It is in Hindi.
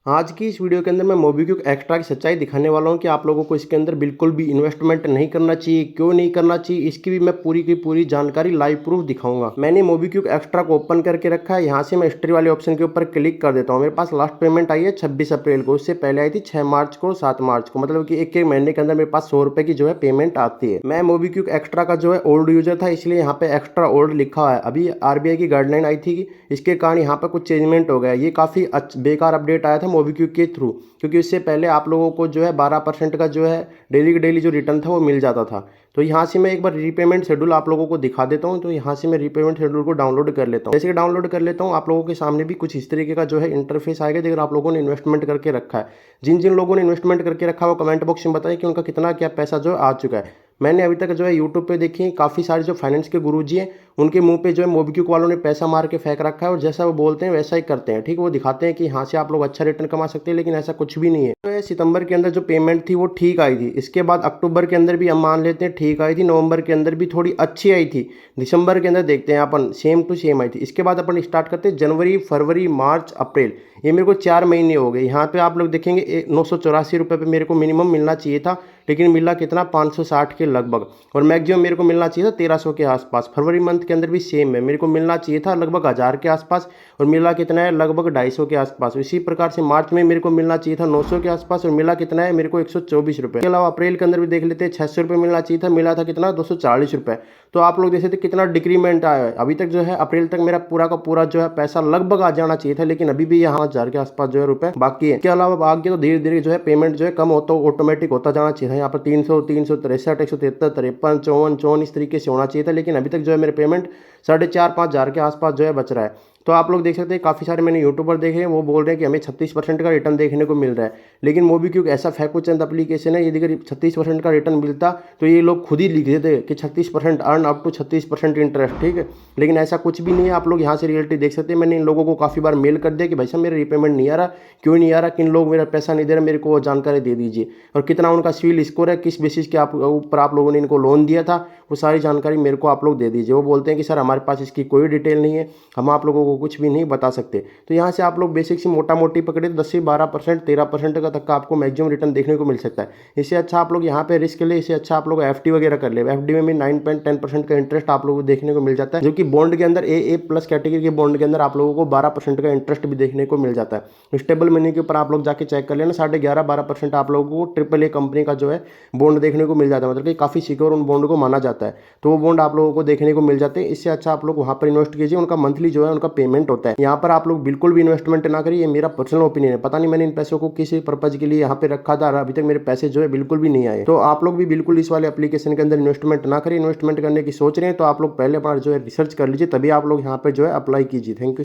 आज की इस वीडियो के अंदर मैं मोबीक्विक एक्स्ट्रा की सच्चाई दिखाने वाला हूं कि आप लोगों को इसके अंदर बिल्कुल भी इन्वेस्टमेंट नहीं करना चाहिए, क्यों नहीं करना चाहिए, इसकी भी मैं पूरी की पूरी जानकारी लाइव प्रूफ दिखाऊंगा। मैंने मोबीक्विक एक्स्ट्रा को ओपन करके रखा है। यहाँ से मैं हिस्ट्री वाले ऑप्शन के ऊपर क्लिक कर देता हूँ। मेरे पास लास्ट पेमेंट आई है 26 अप्रैल को, उससे पहले आई थी 6 मार्च को, 7 मार्च को, मतलब कि एक महीने के अंदर मेरे पास 100 रुपए की जो है पेमेंट आती है। मैं मोबीक्विक एक्स्ट्रा का जो है ओल्ड यूजर था, इसलिए यहाँ पे एक्स्ट्रा ओल्ड लिखा हुआ है। अभी आरबीआई की गाइडलाइन आई थी, इसके कारण यहाँ पर कुछ चेंजमेंट हो गया। ये काफी बेकार अपडेट आया था मोबीक्विक के थ्रू, क्योंकि इससे पहले आप लोगों को जो है 12% का जो है डेली जो रिटर्न था वो मिल जाता था। तो यहाँ से मैं एक बार रीपेमेंट शेड्यूल आप लोगों को दिखा देता हूँ। तो यहाँ से मैं रीपेमेंट शेड्यूल को डाउनलोड कर लेता हूँ। जैसे कि डाउनलोड कर लेता हूँ, आप लोगों के सामने भी कुछ इस तरीके का जो है इंटरफेस आएगा। अगर आप लोगों ने इन्वेस्टमेंट करके रखा है, जिन जिन लोगों ने इन्वेस्टमेंट करके रखा है वो कमेंट बॉक्स में बताएं कि उनका कितना क्या पैसा जो है आ चुका है। मैंने अभी तक जो है यूट्यूब पे देखी काफ़ी सारे जो फाइनेंस के गुरुजी हैं, उनके मुंह पे जो है मोबीक्विक वालों ने पैसा मार के फेंक रखा है और जैसा वो बोलते हैं वैसा ही करते हैं। ठीक है, वो दिखाते हैं कि यहाँ से आप लोग अच्छा रिटर्न कमा सकते हैं, लेकिन ऐसा कुछ भी नहीं है। तो सितंबर के अंदर जो पेमेंट थी वो ठीक आई थी। इसके बाद अक्टूबर के अंदर भी हम मान लेते हैं ठीक आई थी। नवंबर के अंदर भी थोड़ी अच्छी आई थी। दिसंबर के अंदर देखते हैं अपन सेम टू सेम आई थी। इसके बाद अपन स्टार्ट करते हैं जनवरी, फरवरी, मार्च, अप्रैल। ये मेरे को 4 महीने हो गए। यहाँ पे आप लोग देखेंगे 984 रुपये पे मेरे को मिनिमम मिलना चाहिए था, लेकिन मिला कितना 560 के लगभग, और मैक्सिमम मेरे को मिलना चाहिए था 1300 के आसपास। फरवरी मंथ के अंदर भी सेम है, मेरे को मिलना चाहिए था लगभग 1000 के आसपास और मिला कितना है लगभग 250 के आसपास। इसी प्रकार से मार्च में मेरे को मिलना चाहिए था 900 के आसपास और मिला कितना है मेरे को 124 रुपये। इसके अलावा अप्रैल के अंदर भी देख लेते हैं 600 रुपये मिलना चाहिए था, मिला था कितना 240 रुपये। तो आप लोग देख सकते कितना डिक्रीमेंट आया है। अभी तक जो है अप्रैल तक मेरा पूरा का पूरा जो है पैसा लगभग आ जाना चाहिए था, लेकिन अभी भी यहाँ 1000 के आसपास जो है रुपए बाकी है। इसके अलावा आगे तो धीरे धीरे जो है पेमेंट जो है कम होता ऑटोमेटिक होता जाना चाहिए था। यहाँ पर 300, 363, 173, 53, 54, 54 इस तरीके से होना चाहिए था, लेकिन अभी तक जो है मेरे पेमेंट 4,500-5,000 के आसपास जो है बच रहा है। तो आप लोग देख सकते हैं काफ़ी सारे मैंने यूट्यूबर देखे हैं, वो बोल रहे हैं कि हमें 36% का रिटर्न देखने को मिल रहा है, लेकिन मोबीक्विक ऐसा फेंकू चंद एप्लीकेशन है, यदि अगर 36% का रिटर्न मिलता तो ये लोग खुद ही लिख देते कि 36% अर्न अप टू 36% इंटरेस्ट। ठीक है, लेकिन ऐसा कुछ भी नहीं है। आप लोग यहाँ से रियलिटी देख सकते हैं। मैंने इन लोगों को काफ़ी बार मेल कर दिया कि भाई साहब मेरा रीपेमेंट नहीं आ रहा, क्यों नहीं आ रहा, किन लोग मेरा पैसा नहीं दे रहा, मेरे को वो जानकारी दे दीजिए, और कितना उनका सिविल स्कोर है, किस बेसिस के ऊपर आप लोगों ने इनको लोन दिया था, वो सारी जानकारी मेरे को आप लोग दे दीजिए। वो बोलते हैं कि सर हमारे पास इसकी कोई डिटेल नहीं है, हम आप लोगों को कुछ भी नहीं बता सकते। तो यहाँ से आप लोग बेसिक से मोटा मोटी पकड़े 10 से 12%, 13% का तक का आपको मैक्सिमम रिटर्न देखने को मिल सकता है। इससे अच्छा आप लोग यहाँ पे रिस्क ले, इससे अच्छा आप लोग एफडी वगैरह कर ले। एफडी में भी 9.10% का इंटरेस्ट आप लोगों को देखने को मिल जाता है, जो कि बॉन्ड के अंदर ए प्लस कैटेगरी के बॉन्ड के अंदर आप लोगों को 12% का इंटरेस्ट भी देखने को मिल जाता है। स्टेबल मनी के ऊपर आप लोग जाके चेक कर लेना, 11.5-12% आप लोगों को AAA कंपनी का जो है बॉन्ड देखने को मिल जाता है, मतलब कि काफ़ी सिक्योर उन बॉन्ड को माना जाता है। तो वो बॉन्ड आप लोगों को देखने को मिल जाते हैं। इससे अच्छा आप लोग वहाँ पर इन्वेस्ट कीजिए, उनका मंथली जो है उनका पेमेंट होता है। यहाँ पर आप लोग बिल्कुल भी इन्वेस्टमेंट ना करिए, ये मेरा पर्सनल ओपिनियन है। पता नहीं मैंने इन पैसों को किसी पर्पज के लिए यहाँ पे रखा था, अभी तक मेरे पैसे जो है बिल्कुल भी नहीं आए। तो आप लोग भी बिल्कुल इस वाले एप्लीकेशन के अंदर इन्वेस्टमेंट ना करिए। इन्वेस्टमेंट करने की सोच रहे हैं तो आप लोग पहले अपना जो है रिसर्च कर लीजिए, तभी आप लोग यहाँ पे जो है अप्लाई कीजिए। Thank you.